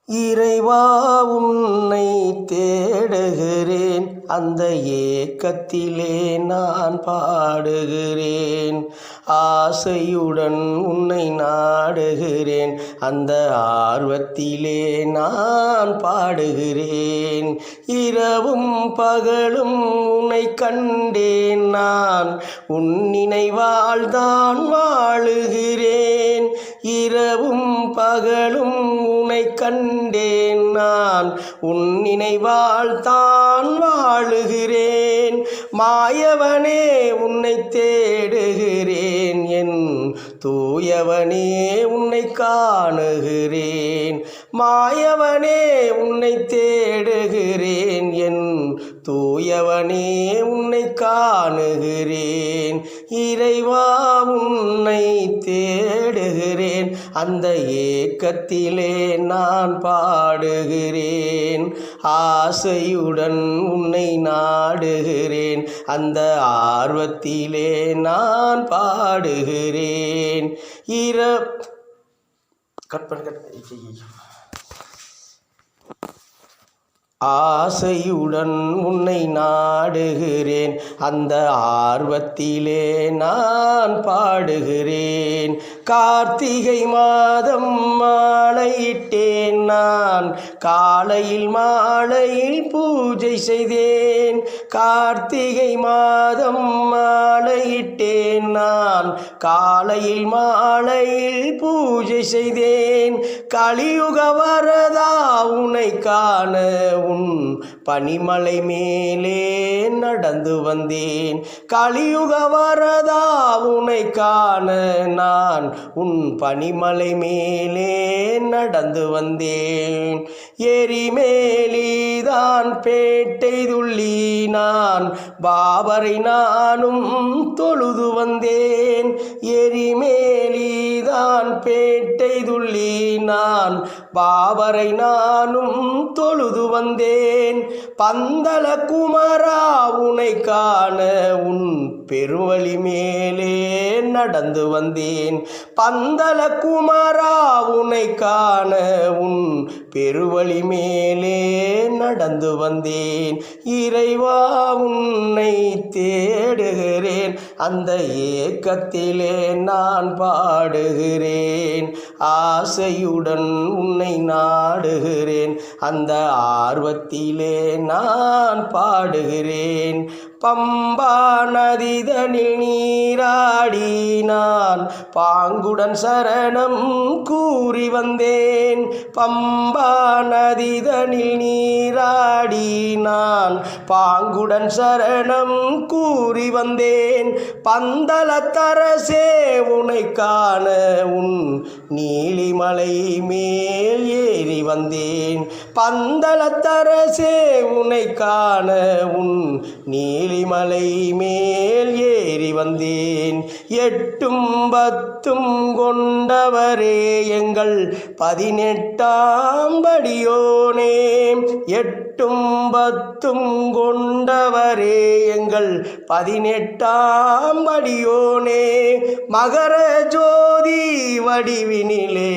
இறைவா உன்னை தேடுகிறேன், அந்த ஏக்கத்திலே நான் பாடுகிறேன். ஆசையுடன் உன்னை நாடுகிறேன், அந்த ஆர்வத்திலே நான் பாடுகிறேன். இரவும் பகலும் உன்னை கண்டேன், நான் உன் நினைவால் தான் வாழுகிறேன். இரவும் பகலும் உன்னை கண்டேன், நான் உன் நினைவால் தான் வாழுகிறேன். மாயவனே உன்னை தேடுகிறேன், என் தூயவனே உன்னை காணுகிறேன். மாயவனே உன்னை தேடுகிறேன், என் தூயவனே உன்னை காணுகிறேன். இறைவா உன்னை தேடுகிறேன், அந்த ஏக்கத்திலே நான் பாடுகிறேன். ஆசையுடன் உன்னை நாடுகிறேன், அந்த ஆர்வத்திலே நான் பாடுகிறேன். ஆசையுடன் உன்னை நாடுகிறேன், அந்த ஆர்வத்திலே நான் பாடுகிறேன். கார்த்திகை மாதம் மாலையிட்டேன், நான் காலையில் மாலையில் பூஜை செய்தேன். கார்த்திகை மாதம் மாலையிட்டேன், நான் காலையில் மாலையில் பூஜை செய்தேன். கலியுக வரதா உன்னை காண உன் பனிமலை மேலே நடந்து வந்தேன். கலியுக வரதா உன்னை காண நான் உன் பனிமலை மேலே நடந்து வந்தேன். எரிமேலிதான் பேட்டை துள்ளி நான் பாபரை நானும் தொழுது வந்தேன். எரிமேலிதான் பேட்டை துள்ளி நான் பாபரை நானும் தொழுது வந்தேன். பந்தல குமரா உன்னை காண உன் பெருவழி மேலே நடந்து வந்தேன். பந்தல குமரா உன்னை காண உன் பெருவழி மேலே நடந்து வந்தேன். இறைவா உன்னை தேடுகிறேன், அந்த ஏக்கத்திலே நான் பாடுகிறேன். ஆசையுடன் உன்னை நாடுகிறேன், அந்த ஆர்வத்திலே நான் பாடுகிறேன். பம்பா நதிதனில் நீராடி நான் பாங்குடன் சரணம் கூறி வந்தேன். பம்பா நதிதனில் நீராடி நான் பாங்குடன் சரணம் கூறி வந்தேன். பந்தளத்தரசே உன்னை காண உன் நீலிமலை மேல் ஏறி வந்தேன். பந்தளத்தரசே உன்னை காண உன் நீலிமலை மேல் ஏறி வந்தேன். எட்டும் பத்தும் கொண்டவரே எங்கள் 18ஆம் படியோனே. எட்டும் பத்தும் கொண்டவரே எங்கள் 18ஆம் படியோனே. மகர ஜோதி வடிவினிலே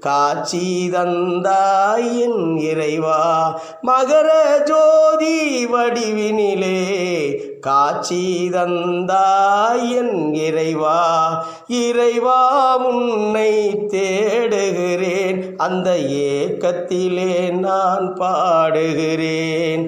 காட்சி தந்தாய் என் இறைவா. மகர ஜோதி வடிவினிலே காட்சி தந்தாய் என் இறைவா. இறைவா உன்னை தேடுகிறேன், அந்த ஏக்கத்திலே நான் பாடுகிறேன்.